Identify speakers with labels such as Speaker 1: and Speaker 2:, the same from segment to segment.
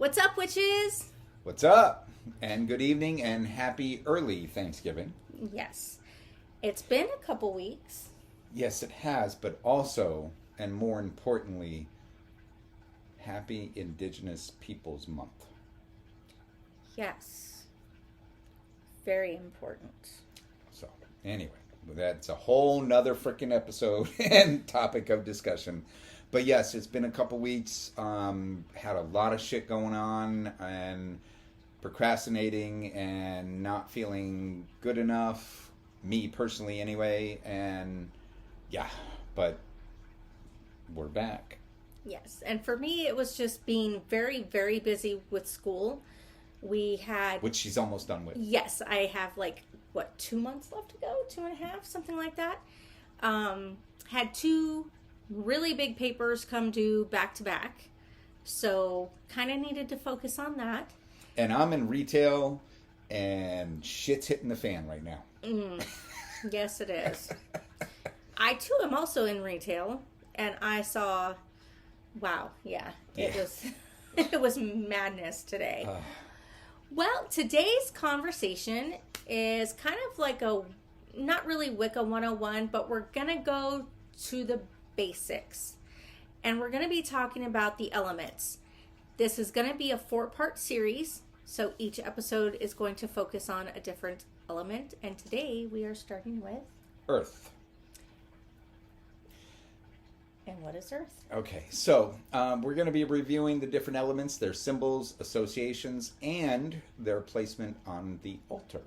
Speaker 1: What's up, witches?
Speaker 2: What's up? And good evening and happy early Thanksgiving.
Speaker 1: Yes. It's been a couple weeks.
Speaker 2: Yes, it has, but also, and more importantly, happy Indigenous Peoples Month.
Speaker 1: Yes. Very important.
Speaker 2: So, anyway, that's a whole nother freaking episode and topic of discussion. But yes, it's been a couple weeks. Had a lot of shit going on and procrastinating and not feeling good enough. Me personally, anyway. And yeah, but we're back.
Speaker 1: Yes. And for me, it was just being very, very busy with school. We had...
Speaker 2: Which she's almost done with.
Speaker 1: Yes. I have 2 months left to go? 2.5? Something like that. Had 2 really big papers come due back to back. So kind of needed to focus on that.
Speaker 2: And I'm in retail and shit's hitting the fan right now.
Speaker 1: Yes, it is. I too am also in retail and I saw, wow, it was madness today. Well, today's conversation is kind of like not really Wicca 101, but we're going to go to the basics. And we're going to be talking about the elements. This is going to be a 4-part series, so each episode is going to focus on a different element. And today we are starting with
Speaker 2: Earth.
Speaker 1: And what is Earth?
Speaker 2: Okay, so we're going to be reviewing the different elements, their symbols, associations, and their placement on the altar.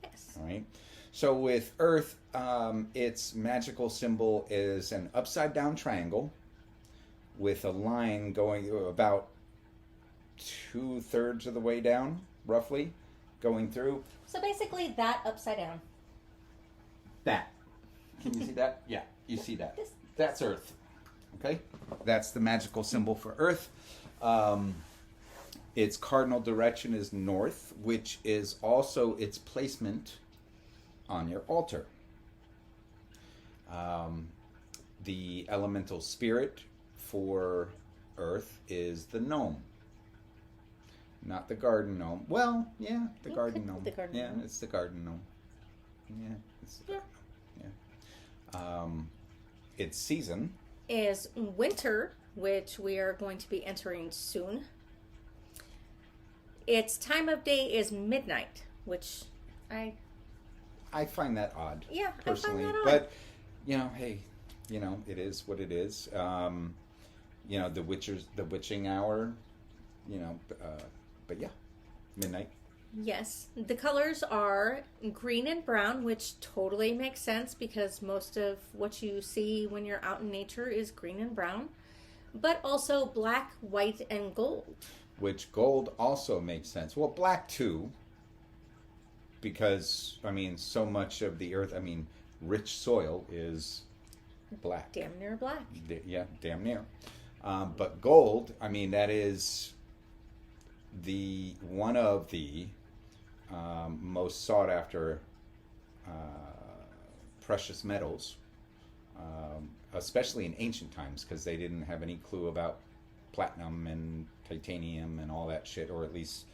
Speaker 1: Yes.
Speaker 2: All right. So with Earth, its magical symbol is an upside down triangle with a line going about 2/3 of the way down, roughly, going through.
Speaker 1: So basically that upside down.
Speaker 2: That. Can you see that? Yeah, you see that.
Speaker 1: This.
Speaker 2: That's Earth. Okay? That's the magical symbol for Earth. Its cardinal direction is north, which is also its placement on your altar. The elemental spirit for Earth is the gnome. Not the garden gnome. Well, yeah, the garden gnome.
Speaker 1: Gnome.
Speaker 2: It's the garden gnome. Yeah, it's the garden gnome. Yeah. Its season
Speaker 1: is winter, which we are going to be entering soon. Its time of day is midnight, which I
Speaker 2: find that odd.
Speaker 1: Yeah,
Speaker 2: personally.
Speaker 1: I find that odd.
Speaker 2: But hey, it is what it is. The witching hour, but yeah, midnight.
Speaker 1: Yes. The colors are green and brown, which totally makes sense because most of what you see when you're out in nature is green and brown. But also black, white, and gold.
Speaker 2: Which gold also makes sense. Well, black too. Because, so much of the earth, rich soil is black.
Speaker 1: Damn near black.
Speaker 2: Yeah, damn near. But gold, that is one of the most sought after precious metals, especially in ancient times, because they didn't have any clue about platinum and titanium and all that shit, or at least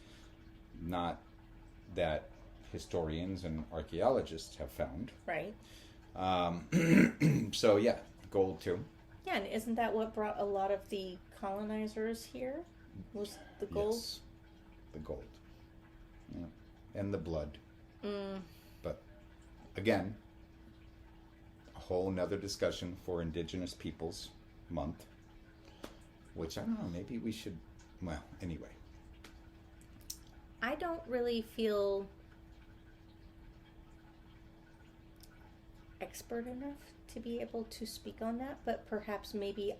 Speaker 2: not that historians and archaeologists have found.
Speaker 1: Right.
Speaker 2: So yeah, gold too.
Speaker 1: Yeah, and isn't that what brought a lot of the colonizers here? Was the gold?
Speaker 2: Yes, the gold. Yeah. And the blood. But again, a whole nother discussion for Indigenous Peoples Month, which I don't know, maybe we should, well, anyway.
Speaker 1: I don't really feel expert enough to be able to speak on that, but perhaps maybe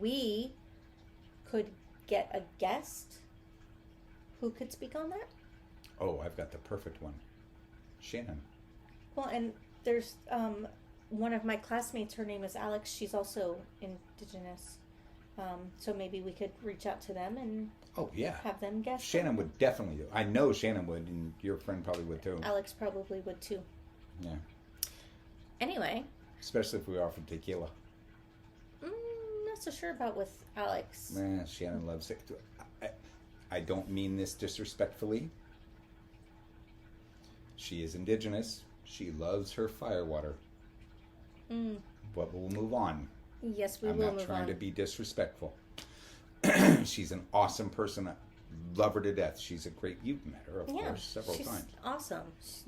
Speaker 1: we could get a guest who could speak on that.
Speaker 2: Oh, I've got the perfect one. Shannon.
Speaker 1: Well, and there's one of my classmates, her name is Alex, she's also Indigenous. So maybe we could reach out to them and have them guest.
Speaker 2: Shannon would definitely do. I know Shannon would, and your friend probably would too.
Speaker 1: Alex probably would too.
Speaker 2: Yeah.
Speaker 1: Anyway.
Speaker 2: Especially if we offered tequila.
Speaker 1: Not so sure about with Alex.
Speaker 2: Shannon loves it. I don't mean this disrespectfully. She is indigenous. She loves her firewater. But we'll move on.
Speaker 1: Yes, we
Speaker 2: I'm
Speaker 1: will
Speaker 2: not
Speaker 1: move
Speaker 2: trying
Speaker 1: on.
Speaker 2: to be disrespectful. She's an awesome person. I love her to death. She's a great... You've met her, of course, several
Speaker 1: she's
Speaker 2: times.
Speaker 1: Awesome.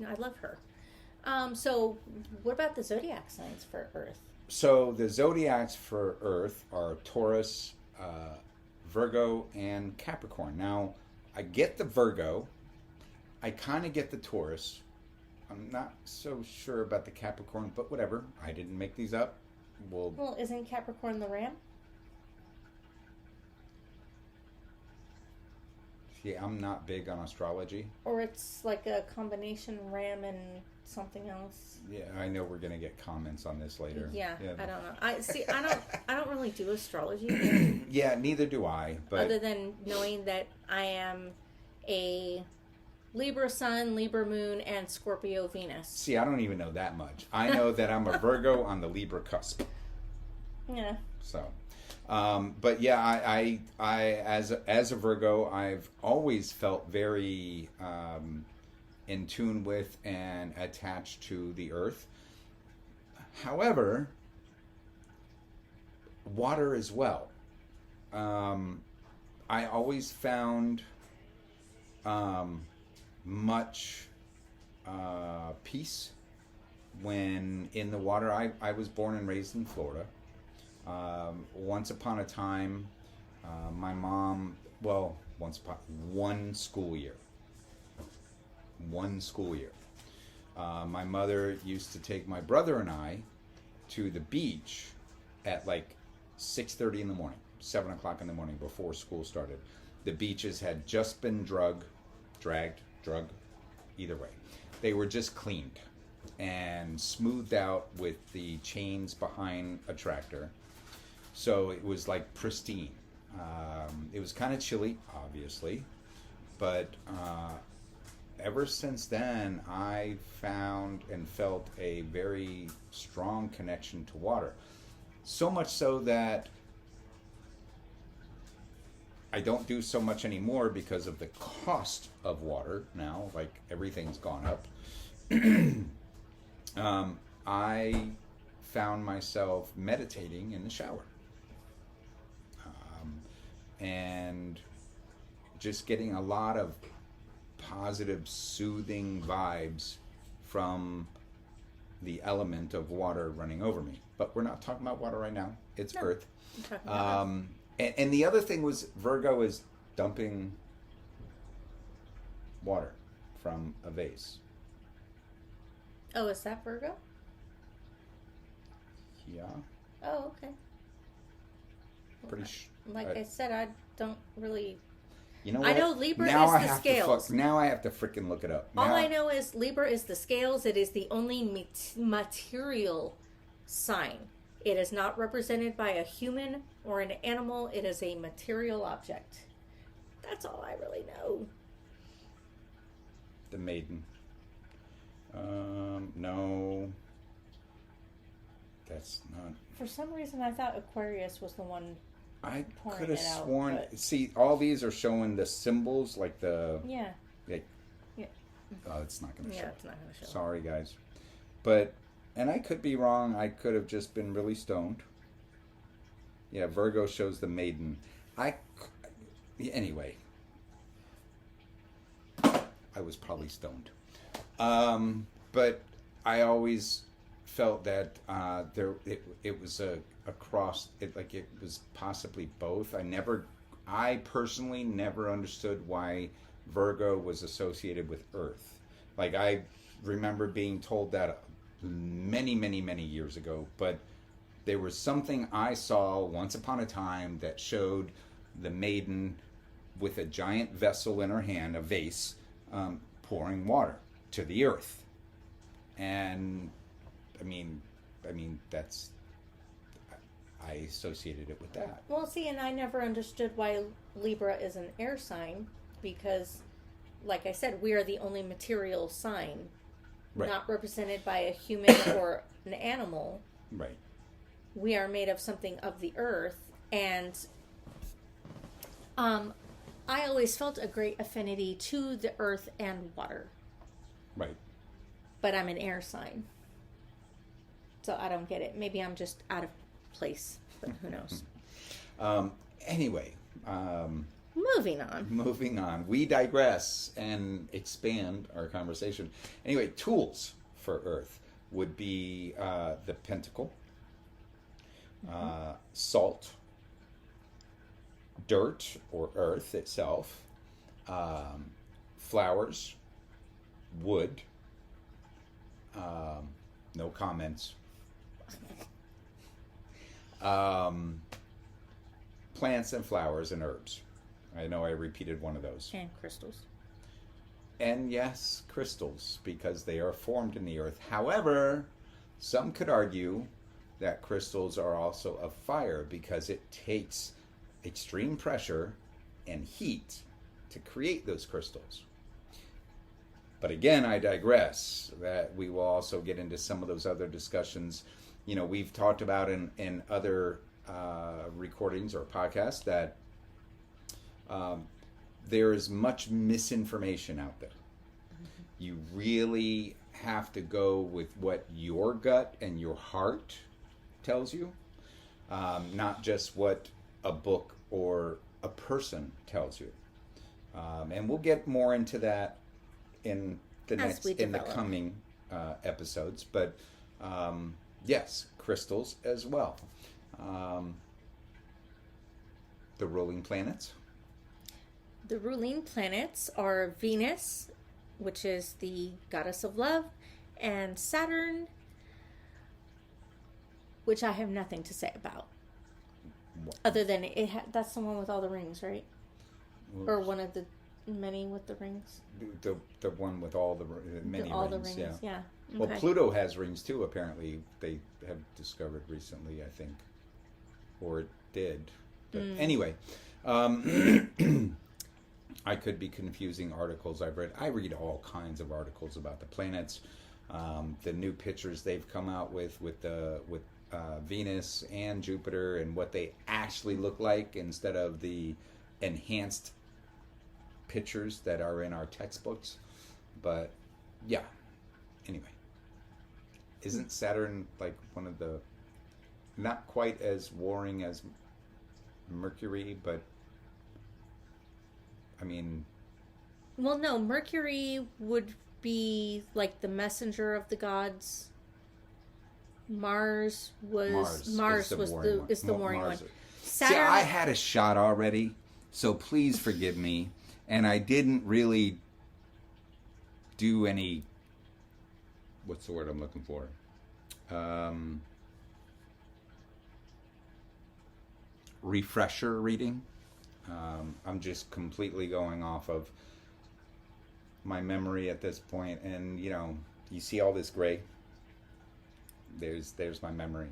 Speaker 1: I love her. So, what about the zodiac signs for Earth?
Speaker 2: So, the zodiacs for Earth are Taurus, Virgo, and Capricorn. Now, I get the Virgo. I kind of get the Taurus. I'm not so sure about the Capricorn, but whatever. I didn't make these up.
Speaker 1: Well, isn't Capricorn the ram?
Speaker 2: See, I'm not big on astrology.
Speaker 1: Or it's like a combination ram and something else.
Speaker 2: Yeah, I know we're gonna get comments on this later.
Speaker 1: Yeah. I don't know. I don't really do astrology.
Speaker 2: Yeah, neither do I. But
Speaker 1: other than knowing that I am a Libra Sun, Libra Moon, and Scorpio Venus.
Speaker 2: See, I don't even know that much. I know that I'm a Virgo on the Libra cusp.
Speaker 1: Yeah.
Speaker 2: So, but yeah, I as a Virgo, I've always felt very in tune with and attached to the earth. However, water as well. I always found much peace when in the water. I was born and raised in Florida. Once upon a time, my mom, one school year, my mother used to take my brother and I to the beach at like 6:30 in the morning, 7 o'clock in the morning before school started. The beaches had just been drugged, either way. They were just cleaned and smoothed out with the chains behind a tractor. So it was like pristine. It was kind of chilly, obviously, but ever since then, I found and felt a very strong connection to water. So much so that I don't do so much anymore because of the cost of water now. Like, everything's gone up. I found myself meditating in the shower. And just getting a lot of positive, soothing vibes from the element of water running over me. But we're not talking about water right now. It's Earth. And the other thing was Virgo is dumping water from a vase.
Speaker 1: Oh, is that Virgo?
Speaker 2: Yeah.
Speaker 1: Oh, okay. I said, I don't really...
Speaker 2: You know what?
Speaker 1: I know Libra
Speaker 2: now
Speaker 1: is the scales.
Speaker 2: Now I have to freaking look it up.
Speaker 1: All I know is Libra is the scales. It is the only material sign. It is not represented by a human or an animal. It is a material object. That's all I really know.
Speaker 2: The maiden. No. That's not...
Speaker 1: For some reason, I thought Aquarius was the one...
Speaker 2: I could have sworn. See, all these are showing the symbols, like the.
Speaker 1: Yeah.
Speaker 2: Like, yeah. Oh, it's not going to show.
Speaker 1: Yeah, it's not going to show.
Speaker 2: Sorry, guys. But, and I could be wrong. I could have just been really stoned. Yeah, Virgo shows the maiden. Anyway. I was probably stoned. But I always felt that it was a cross. It was possibly both. I personally never understood why Virgo was associated with Earth. Like, I remember being told that many, many, many years ago, but there was something I saw once upon a time that showed the maiden with a giant vessel in her hand, a vase, pouring water to the earth. And I mean that's, I associated it with that.
Speaker 1: Well, see, and I never understood why Libra is an air sign, because, like I said, we are the only material sign, right, not represented by a human or an animal.
Speaker 2: Right.
Speaker 1: We are made of something of the earth, And I always felt a great affinity to the earth and water.
Speaker 2: Right.
Speaker 1: But I'm an air sign. So I don't get it. Maybe I'm just out of place, but who knows?
Speaker 2: Anyway. Moving on. We digress and expand our conversation. Anyway, tools for Earth would be the pentacle, salt, dirt or earth itself, flowers, wood, no comments, plants and flowers and herbs. I know I repeated one of those.
Speaker 1: And crystals.
Speaker 2: And yes, crystals, because they are formed in the earth. However, some could argue that crystals are also of fire because it takes extreme pressure and heat to create those crystals. But again, I digress. That we will also get into some of those other discussions. You know, we've talked about in other recordings or podcasts that there is much misinformation out there. You really have to go with what your gut and your heart tells you, not just what a book or a person tells you. And we'll get more into that in the coming episodes. But yes, crystals as well. The ruling planets.
Speaker 1: The ruling planets are Venus, which is the goddess of love, and Saturn, which I have nothing to say about. What? Other than that's the one with all the rings, right? Oops. Or one of the many with the rings.
Speaker 2: The one with all the many
Speaker 1: all
Speaker 2: rings.
Speaker 1: The rings, yeah.
Speaker 2: Okay. Well, Pluto has rings too. Apparently, they have discovered recently. I think, or it did. But anyway. I could be confusing articles I've read. I read all kinds of articles about the planets, the new pictures they've come out with Venus and Jupiter and what they actually look like instead of the enhanced pictures that are in our textbooks. But yeah, anyway, isn't Saturn like one of the not quite as warring as Mercury, but I mean...
Speaker 1: Well, no, Mercury would be like the messenger of the gods. Mars was the warring one.
Speaker 2: Saturn... See, I had a shot already, so please forgive me. And I didn't really do any... What's the word I'm looking for? Refresher reading. I'm just completely going off of my memory at this point, and you see all this gray. There's my memory.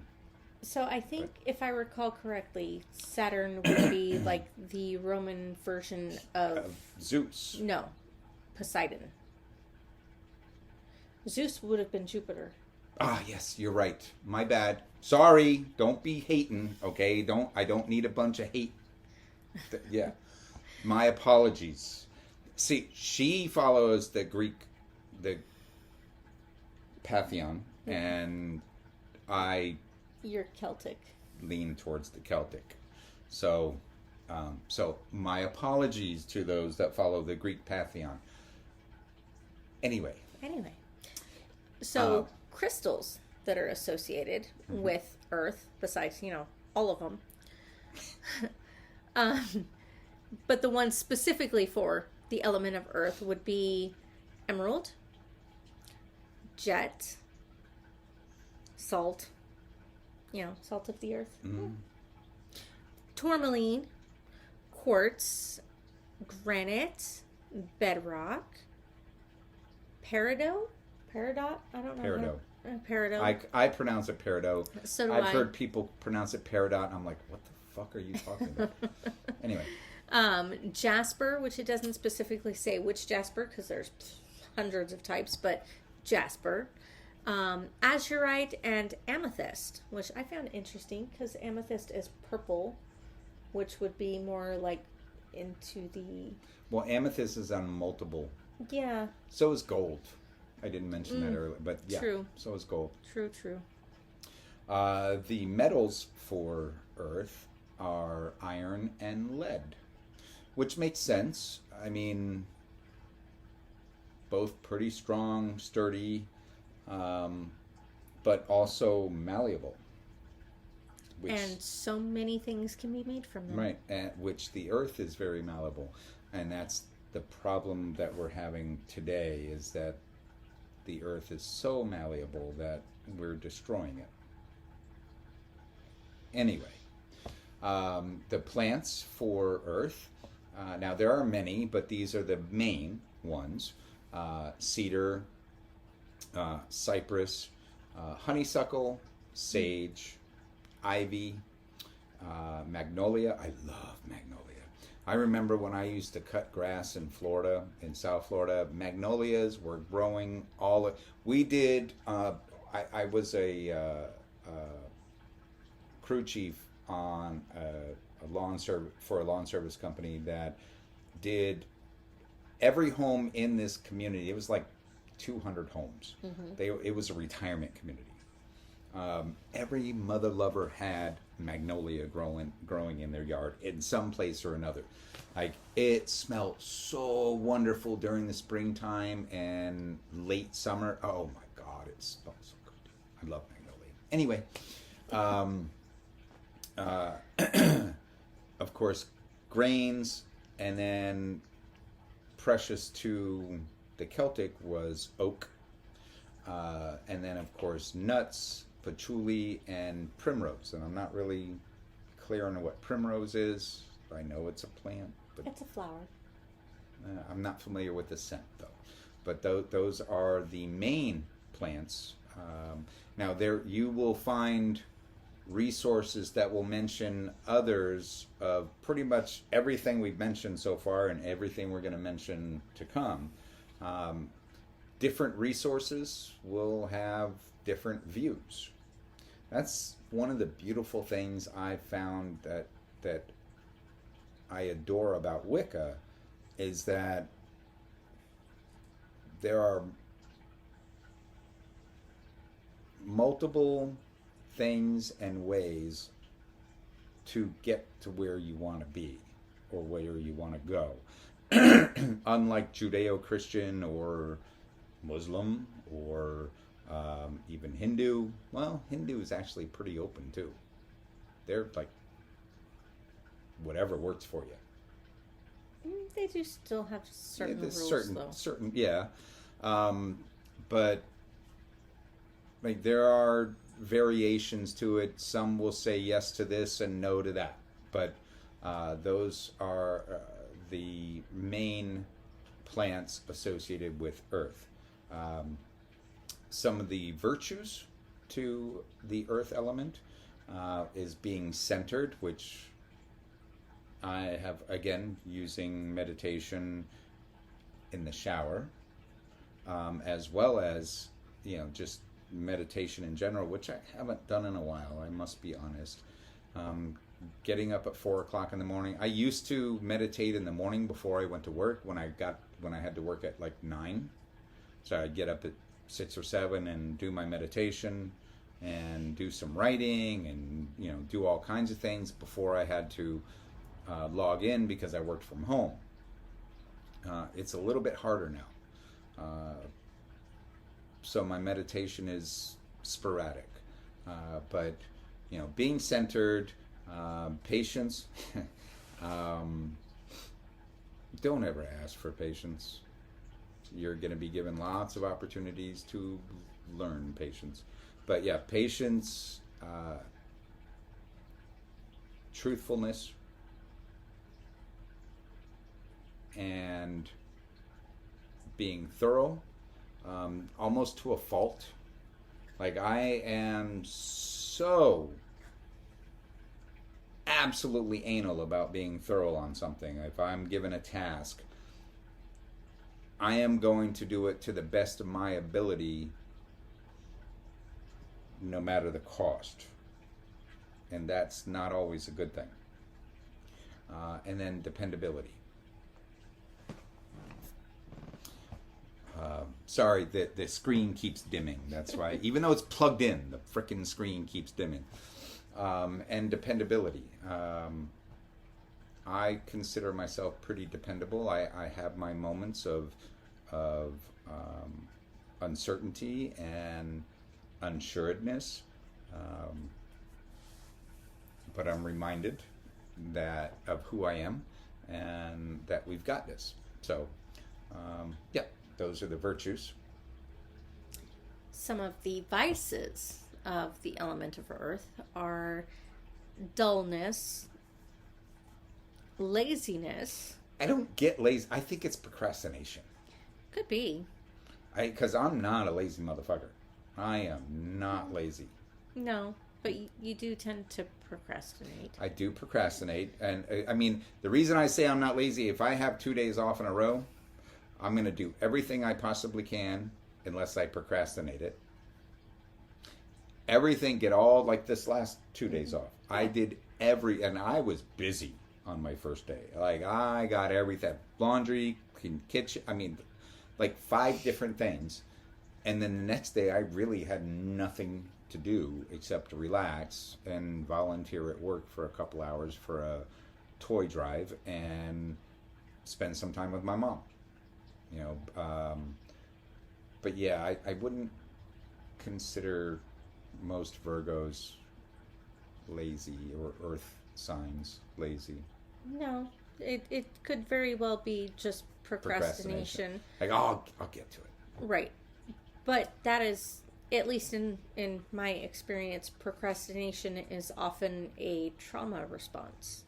Speaker 1: So I think, if I recall correctly, Saturn would be like the Roman version of
Speaker 2: Zeus.
Speaker 1: No, Poseidon. Zeus would have been Jupiter.
Speaker 2: Ah, yes, you're right. My bad. Sorry. Don't be hating. Okay. I don't need a bunch of hate. Yeah, my apologies. See, she follows the Pantheon, and
Speaker 1: you're Celtic.
Speaker 2: Lean towards the Celtic. So my apologies to those that follow the Greek Pantheon. Anyway.
Speaker 1: So crystals that are associated with Earth, besides all of them. But the one specifically for the element of earth would be emerald, jet, salt, salt of the earth, tourmaline, quartz, granite, bedrock, peridot, I don't know. Peridot.
Speaker 2: I pronounce it peridot.
Speaker 1: So do
Speaker 2: I've heard people pronounce it peridot, and I'm like, what the fuck are you talking about? Anyway.
Speaker 1: Jasper, which it doesn't specifically say which jasper, because there's hundreds of types, but jasper. Azurite and amethyst, which I found interesting because amethyst is purple which would be more like into the...
Speaker 2: Well, amethyst is on multiple.
Speaker 1: Yeah.
Speaker 2: So is gold. I didn't mention that earlier, but yeah.
Speaker 1: True.
Speaker 2: So is gold.
Speaker 1: True.
Speaker 2: The metals for Earth are iron and lead, which makes sense. I mean, both pretty strong, sturdy, but also malleable.
Speaker 1: And so many things can be made from them.
Speaker 2: Right, which the Earth is very malleable. And that's the problem that we're having today, is that the Earth is so malleable that we're destroying it. Anyway, the plants for Earth, now there are many, but these are the main ones. Cedar, cypress, honeysuckle, sage, ivy, magnolia. I love magnolia. I remember when I used to cut grass in Florida, in South Florida, magnolias were growing we did, I was a crew chief on a lawn service company that did every home in this community. It was like 200 homes. It was a retirement community. Every mother lover had magnolia growing in their yard in some place or another. Like, it smelled so wonderful during the springtime and late summer. Oh my God, it smelled so good. I love magnolia. Anyway, of course, grains, and then precious to the Celtic was oak, and then of course nuts, patchouli, and primrose. And I'm not really clear on what primrose is. I know it's a plant, but
Speaker 1: it's a flower.
Speaker 2: I'm not familiar with the scent though. But those are the main plants. Now there you will find resources that will mention others of pretty much everything we've mentioned so far and everything we're going to mention to come. Different resources will have different views. That's one of the beautiful things I found that I adore about Wicca, is that there are multiple things and ways to get to where you want to be or where you want to go. Unlike Judeo-Christian or Muslim or even Hindu. Well, Hindu is actually pretty open too. They're like, whatever works for you.
Speaker 1: They do still have certain rules, though.
Speaker 2: Certain, yeah. But like, there are variations to it. Some will say yes to this and no to that. But those are the main plants associated with Earth. Some of the virtues to the Earth element is being centered, which I have, again, using meditation in the shower, as well as, just meditation in general, which I haven't done in a while, I must be honest. Getting up at 4 o'clock in the morning. I used to meditate in the morning before I went to work when I had to work at like 9. So I'd get up at 6 or 7 and do my meditation and do some writing and do all kinds of things before I had to log in because I worked from home. It's a little bit harder now. So my meditation is sporadic. But, being centered, patience. Don't ever ask for patience. You're going to be given lots of opportunities to learn patience. But yeah, patience, truthfulness, and being thorough, almost to a fault. Like, I am so absolutely anal about being thorough on something. If I'm given a task, I am going to do it to the best of my ability, no matter the cost. And that's not always a good thing. and then dependability. Sorry, the screen keeps dimming. That's why. Even though it's plugged in, the frickin' screen keeps dimming. And dependability. I consider myself pretty dependable. I have my moments of uncertainty and unsuredness. But I'm reminded that of who I am and that we've got this. So, yeah, those are the virtues.
Speaker 1: Some of the vices of the element of earth are dullness, laziness.
Speaker 2: I don't get lazy. I think it's procrastination.
Speaker 1: Could be.
Speaker 2: Because I'm not a lazy motherfucker. I am not lazy.
Speaker 1: No, but you do tend to procrastinate.
Speaker 2: I do procrastinate. And I mean, the reason I say I'm not lazy, if I have 2 days off in a row, I'm going to do everything I possibly can unless I procrastinate it. Everything, get all, like this last 2 days off. I did and I was busy on my first day. Like, I got everything. Laundry, kitchen, I mean, like 5 different things. And then the next day I really had nothing to do except to relax and volunteer at work for a couple hours for a toy drive and spend some time with my mom. You know, but yeah, I wouldn't consider most Virgos lazy or earth signs lazy.
Speaker 1: No, it could very well be just procrastination.
Speaker 2: Like, I'll get to it.
Speaker 1: Right. But that is, at least in my experience, procrastination is often a trauma response.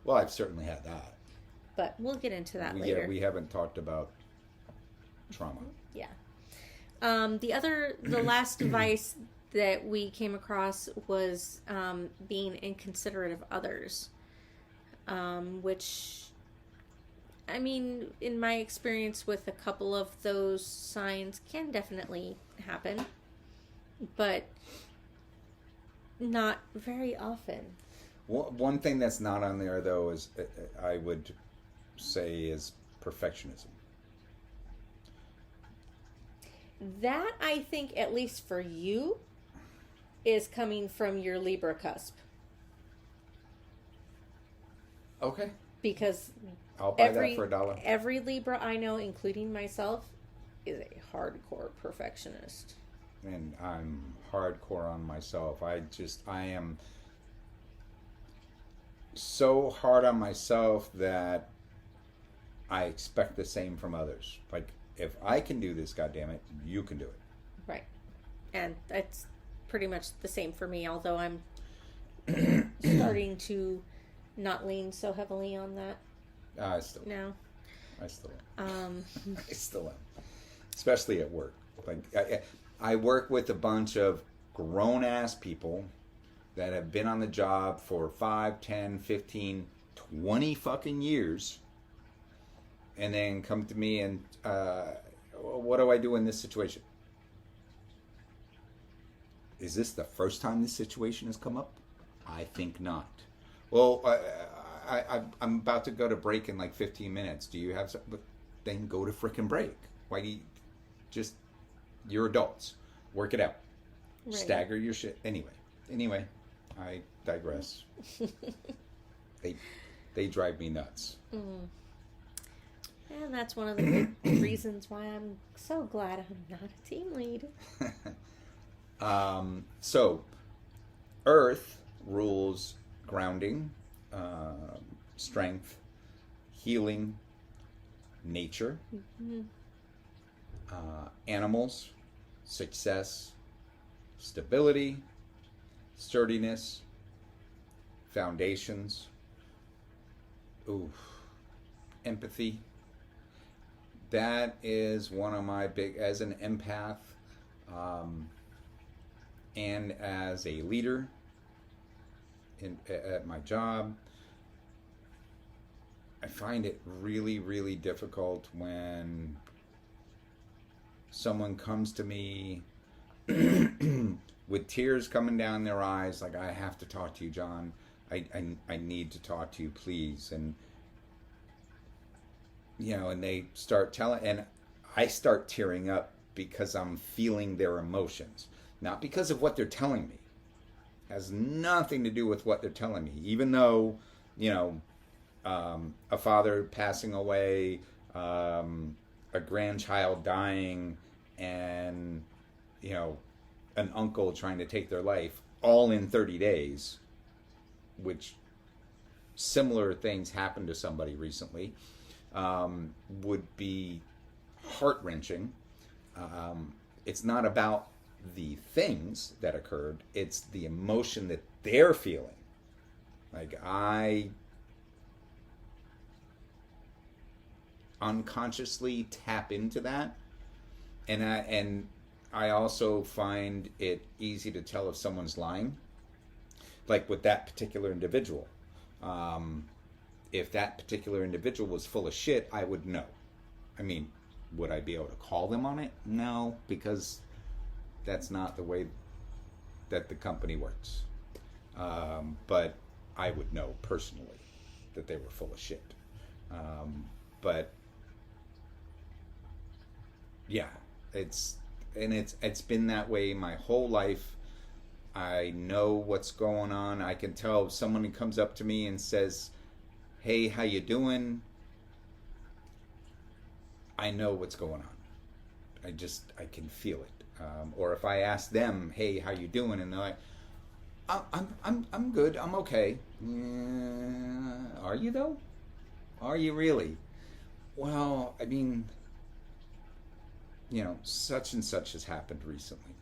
Speaker 2: Well, I've certainly had that.
Speaker 1: But we'll get into that later.
Speaker 2: Yeah, we haven't talked about trauma.
Speaker 1: Yeah. The last device that we came across was being inconsiderate of others, which, I mean, in my experience with a couple of those signs, can definitely happen, but not very often.
Speaker 2: One thing that's not on there, though, is I would say is perfectionism.
Speaker 1: That, I think, at least for you, is coming from your Libra cusp.
Speaker 2: Okay.
Speaker 1: Because
Speaker 2: I'll buy that for $1.
Speaker 1: Every Libra I know, including myself, is a hardcore perfectionist.
Speaker 2: And I'm hardcore on myself. I am so hard on myself that I expect the same from others. Like, if I can do this, goddammit, you can do it.
Speaker 1: Right. And that's pretty much the same for me, although I'm starting to not lean so heavily on that.
Speaker 2: I still
Speaker 1: now.
Speaker 2: I still am. I still am. Especially at work. Like, I work with a bunch of grown-ass people that have been on the job for 5, 10, 15, 20 fucking years, and then come to me and, what do I do in this situation? Is this the first time this situation has come up? I think not. Well, I'm about to go to break in like 15 minutes. Do you have something? Then go to frickin' break. Why do you just, you're adults. Work it out. Right. Stagger your shit. Anyway, I digress. They drive me nuts.
Speaker 1: Mm. And that's one of the big reasons why I'm so glad I'm not a team lead.
Speaker 2: So, Earth rules grounding, strength, healing, nature, animals, success, stability, sturdiness, foundations, empathy. That is one of my big, as an empath, and as a leader at my job, I find it really, really difficult when someone comes to me with tears coming down their eyes, like, I have to talk to you, John. I need to talk to you, please. And, and they start telling, and I start tearing up because I'm feeling their emotions, not because of what they're telling me. It has nothing to do with what they're telling me, even though, a father passing away, a grandchild dying, and, an uncle trying to take their life, all in 30 days, which similar things happened to somebody recently, would be heart-wrenching. It's not about the things that occurred, it's the emotion that they're feeling. Like, I unconsciously tap into that, and I also find it easy to tell if someone's lying. Like with that particular individual, if that particular individual was full of shit, I would know. I mean, would I be able to call them on it? No, because that's not the way that the company works. But I would know personally that they were full of shit. But yeah, it's been that way my whole life. I know what's going on. I can tell if someone comes up to me and says, "Hey, how you doing?" I know what's going on. I can feel it. Or if I ask them, "Hey, how you doing?" and they're like, I'm good. I'm okay." Are you though? Are you really? Well, I mean, such and such has happened recently.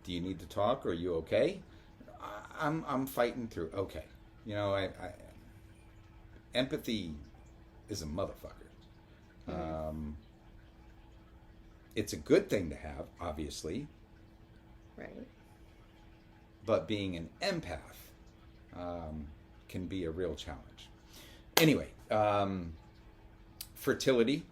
Speaker 2: Do you need to talk? Or are you okay? I'm fighting through. Okay. I empathy is a motherfucker. It's a good thing to have, obviously.
Speaker 1: Right.
Speaker 2: But being an empath can be a real challenge. Anyway, fertility.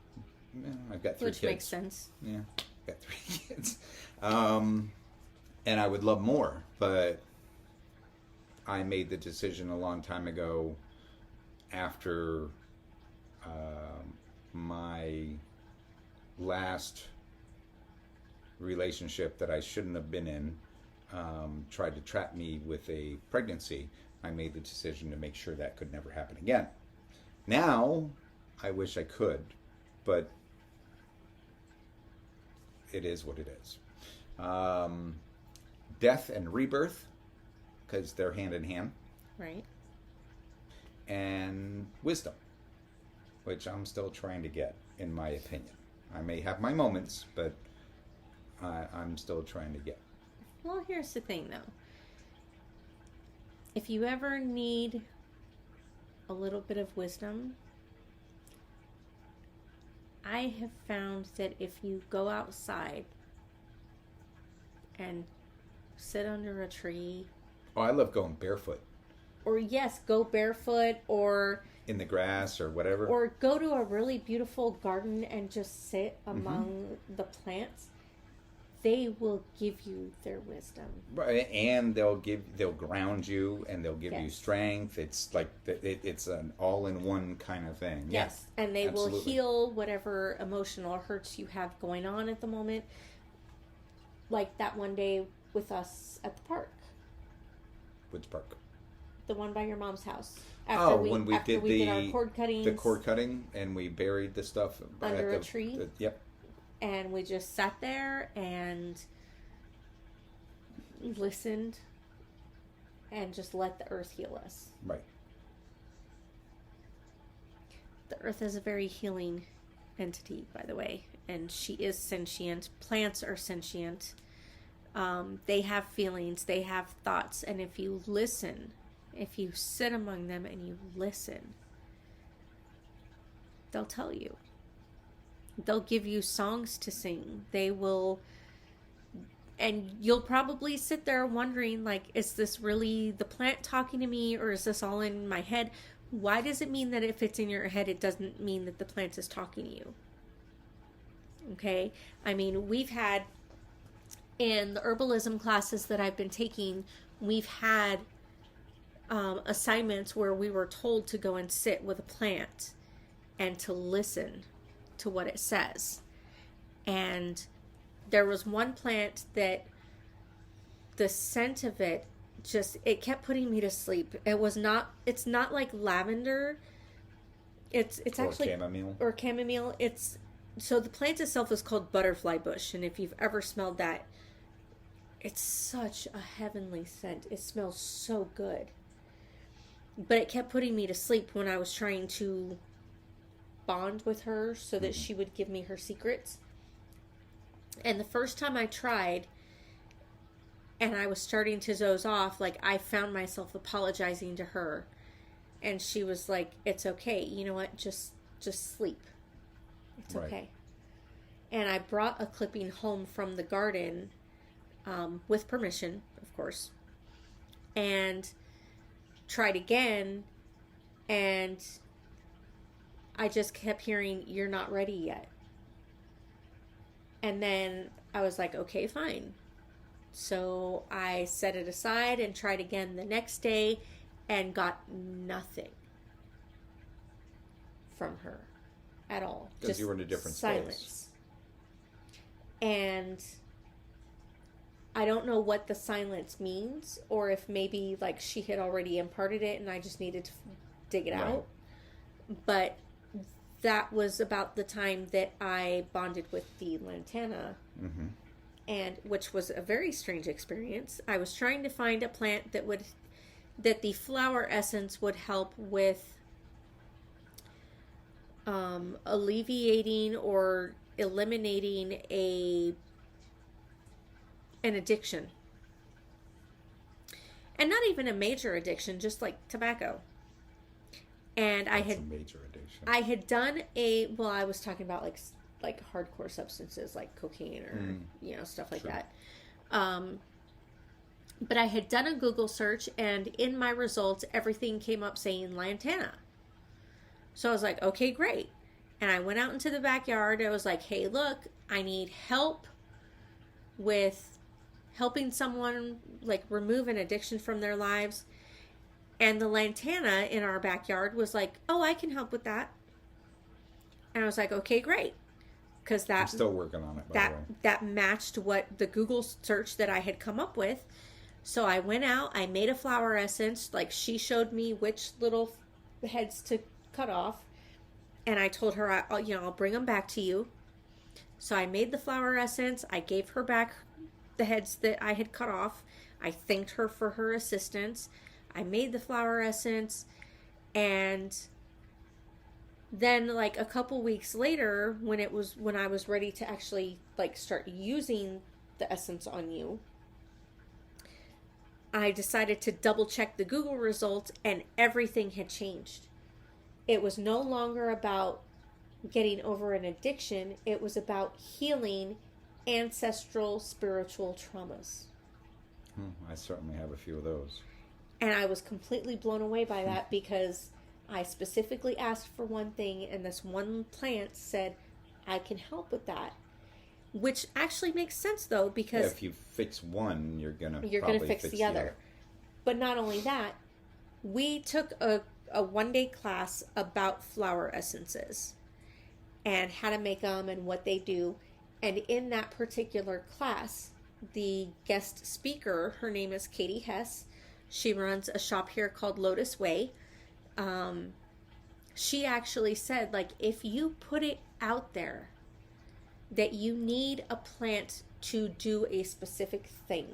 Speaker 2: I've got 3 kids.
Speaker 1: Which makes sense.
Speaker 2: Yeah, I've got 3 kids. And I would love more, but I made the decision a long time ago after my last relationship that I shouldn't have been in tried to trap me with a pregnancy. I made the decision to make sure that could never happen again. Now, I wish I could, but it is what it is. Death and rebirth, because they're hand in hand.
Speaker 1: Right.
Speaker 2: And wisdom, which I'm still trying to get, in my opinion. I may have my moments, but I'm still trying to get.
Speaker 1: Well, here's the thing, though. If you ever need a little bit of wisdom, I have found that if you go outside and sit under a tree.
Speaker 2: Oh, I love going barefoot.
Speaker 1: Or yes, go barefoot, or
Speaker 2: in the grass or whatever.
Speaker 1: Or go to a really beautiful garden and just sit among the plants. They will give you their wisdom.
Speaker 2: Right, and they'll ground you, and they'll give you strength. It's like it's an all-in-one kind of thing.
Speaker 1: Yes,
Speaker 2: yeah,
Speaker 1: and they will heal whatever emotional hurts you have going on at the moment. Like that one day with us at the park.
Speaker 2: Which park?
Speaker 1: The one by your mom's house.
Speaker 2: When we did
Speaker 1: our cord cuttings.
Speaker 2: The cord cutting, and we buried the stuff
Speaker 1: under a tree.
Speaker 2: Yep.
Speaker 1: And we just sat there and listened and just let the earth heal us.
Speaker 2: Right.
Speaker 1: The earth is a very healing entity, by the way, and she is sentient. Plants are sentient. They have feelings, they have thoughts, and if you listen, if you sit among them and you listen, they'll tell you. They'll give you songs to sing. They will, and you'll probably sit there wondering, like, is this really the plant talking to me, or is this all in my head? Why does it mean that if it's in your head, it doesn't mean that the plant is talking to you? Okay? I mean, we've had, in the herbalism classes that I've been taking, we've had assignments where we were told to go and sit with a plant and to listen to what it says. And there was one plant that the scent of it it kept putting me to sleep. It's not like lavender. It's actually chamomile. So the plant itself is called butterfly bush, and if you've ever smelled that, it's such a heavenly scent. It smells so good. But it kept putting me to sleep when I was trying to bond with her so that she would give me her secrets. And the first time I tried, and I was starting to doze off, like, I found myself apologizing to her. And she was like, it's okay. You know what? Just sleep. It's okay. And I brought a clipping home from the garden, with permission, of course. And tried again. And I just kept hearing, you're not ready yet. And then I was like, okay, fine. So I set it aside and tried again the next day and got nothing from her at all.
Speaker 2: Because you were in a different
Speaker 1: silence. And I don't know what the silence means, or if maybe like she had already imparted it and I just needed to dig it out. But that was about the time that I bonded with the lantana. Mm-hmm. And which was a very strange experience. I was trying to find a plant that the flower essence would help with alleviating or eliminating an addiction. And not even a major addiction, just like tobacco. And
Speaker 2: That's a major addiction.
Speaker 1: I had done I was talking about like hardcore substances like cocaine or stuff like that. But I had done a Google search, and in my results everything came up saying lantana. So I was like, okay, great. And I went out into the backyard. I was like, hey, look, I need help with helping someone like remove an addiction from their lives. And the lantana in our backyard was like, oh, I can help with that. And I was like, okay, great. Because
Speaker 2: I'm still working on it, by the way.
Speaker 1: That matched what the Google search that I had come up with. So I went out, I made a flower essence, like she showed me which little heads to cut off, and I told her, I'll bring them back to you. So I made the flower essence, I gave her back the heads that I had cut off, I thanked her for her assistance, I made the flower essence, and then like a couple weeks later, when I was ready to actually like start using the essence on you, I decided to double check the Google results, and everything had changed. It was no longer about getting over an addiction. It was about healing ancestral spiritual traumas.
Speaker 2: I certainly have a few of those.
Speaker 1: And I was completely blown away by that because I specifically asked for one thing, and this one plant said, I can help with that. Which actually makes sense, though, because
Speaker 2: if you fix one, you're gonna
Speaker 1: fix the other. But not only that, we took a one-day class about flower essences and how to make them and what they do. And in that particular class, the guest speaker, her name is Katie Hess. She runs a shop here called Lotus Way. She actually said, like, if you put it out there that you need a plant to do a specific thing,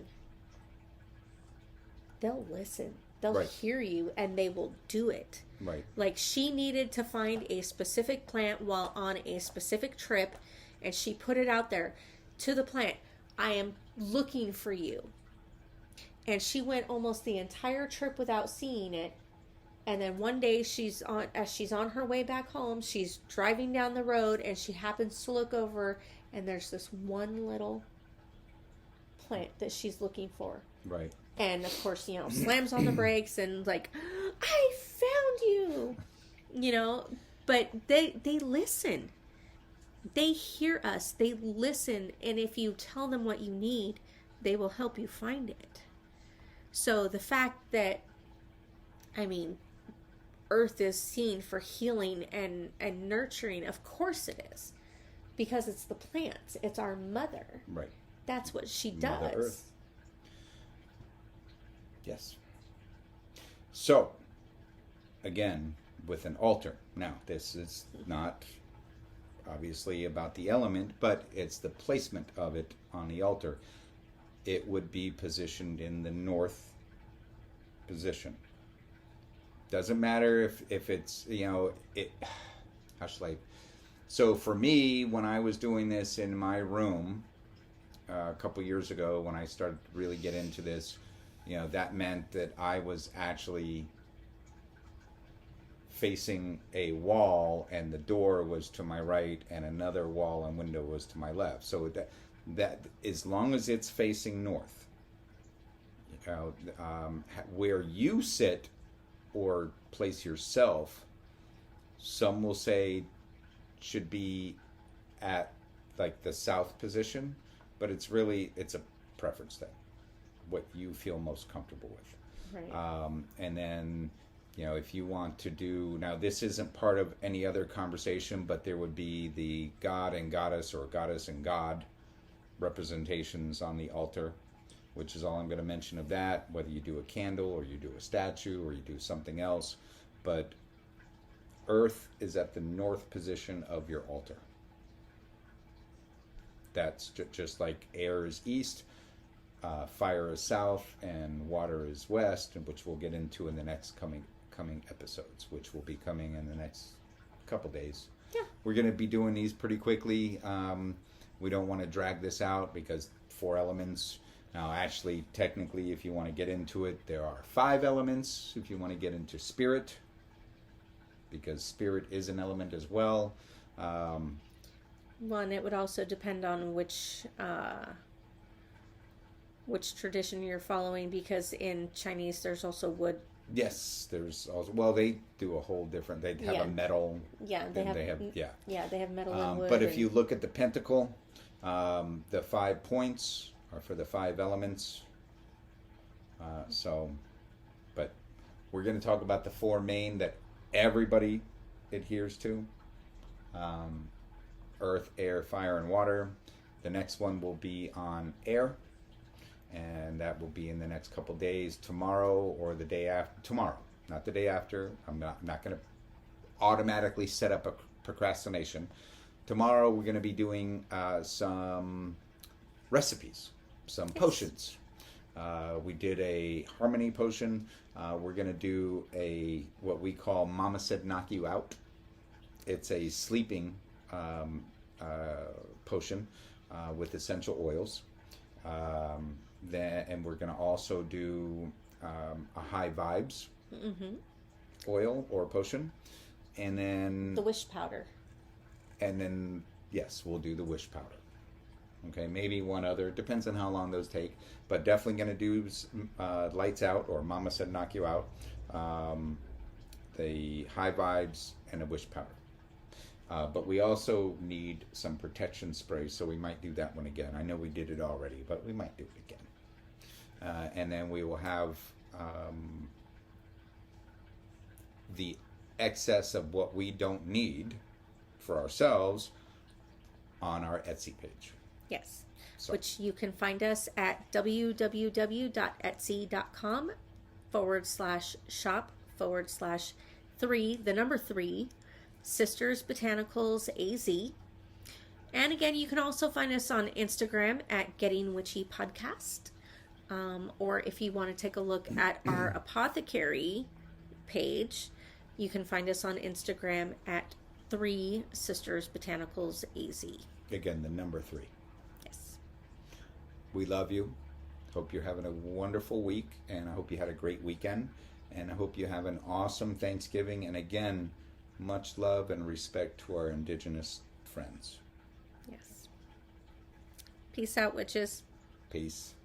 Speaker 1: they'll listen. They'll hear you, and they will do it.
Speaker 2: Right.
Speaker 1: Like, she needed to find a specific plant while on a specific trip, and she put it out there to the plant. I am looking for you. And she went almost the entire trip without seeing it. And then one day as she's on her way back home, she's driving down the road, and she happens to look over, and there's this one little plant that she's looking for.
Speaker 2: Right.
Speaker 1: And of course, slams on the brakes and like, I found you, but they listen. They hear us. They listen. And if you tell them what you need, they will help you find it. So the fact that I mean, Earth is seen for healing and nurturing. Of course it is. Because it's the plants. It's our mother.
Speaker 2: Right.
Speaker 1: That's what she does.
Speaker 2: Mother Earth. Yes. So, again, with an altar. Now, this is not obviously about the element, but it's the placement of it on the altar. It would be positioned in the north position. Doesn't matter if it's, how should I... So for me, when I was doing this in my room a couple years ago, when I started to really get into this, that meant that I was actually facing a wall, and the door was to my right, and another wall and window was to my left. So that as long as it's facing north, where you sit or place yourself, some will say should be at like the south position, but it's a preference thing, what you feel most comfortable with.
Speaker 1: Right.
Speaker 2: And then, if you want to do, now this isn't part of any other conversation, but there would be the god and goddess, or goddess and god representations on the altar, which is all I'm going to mention of that, whether you do a candle or you do a statue or you do something else. But Earth is at the north position of your altar. That's just like air is east, fire is south, and water is west, which we'll get into in the next coming episodes, which will be coming in the next couple days.
Speaker 1: Yeah.
Speaker 2: We're going to be doing these pretty quickly. We don't want to drag this out because 4 elements. Now, actually, technically, if you want to get into it, there are 5 elements if you want to get into spirit, because spirit is an element as well.
Speaker 1: One, it would also depend on which tradition you're following, because in Chinese there's also wood.
Speaker 2: Yes, there's also, well, they do a whole different, they have a metal.
Speaker 1: Yeah, they have metal and wood.
Speaker 2: But if you look at the pentacle, the 5 points are for the 5 elements. But we're going to talk about the 4 main that everybody adheres to. Earth, air, fire, and water. The next one will be on air, and that will be in the next couple days, tomorrow or the day after. Tomorrow, not the day after. I'm not going to automatically set up a procrastination. Tomorrow we're going to be doing some recipes, some potions. We did a harmony potion. We're going to do what we call Mama Said Knock You Out. It's a sleeping potion with essential oils. And we're going to also do a high vibes oil or potion. And then...
Speaker 1: the wish powder.
Speaker 2: And then, yes, we'll do the wish powder. Okay, maybe one other. Depends on how long those take. But definitely going to do lights out, or Mama Said Knock You Out, the high vibes, and a wish powder. But we also need some protection spray, so we might do that one again. I know we did it already, but we might do it again. And then we will have the excess of what we don't need for ourselves on our Etsy page.
Speaker 1: Yes, which you can find us at www.etsy.com/shop/3 Sisters Botanicals AZ. And again, you can also find us on Instagram at Getting Witchy Podcast. Or if you want to take a look at our apothecary page, you can find us on Instagram at 3 Sisters Botanicals AZ.
Speaker 2: Again, the number 3.
Speaker 1: Yes.
Speaker 2: We love you. Hope you're having a wonderful week, and I hope you had a great weekend, and I hope you have an awesome Thanksgiving. And again, much love and respect to our Indigenous friends.
Speaker 1: Yes. Peace out, witches.
Speaker 2: Peace.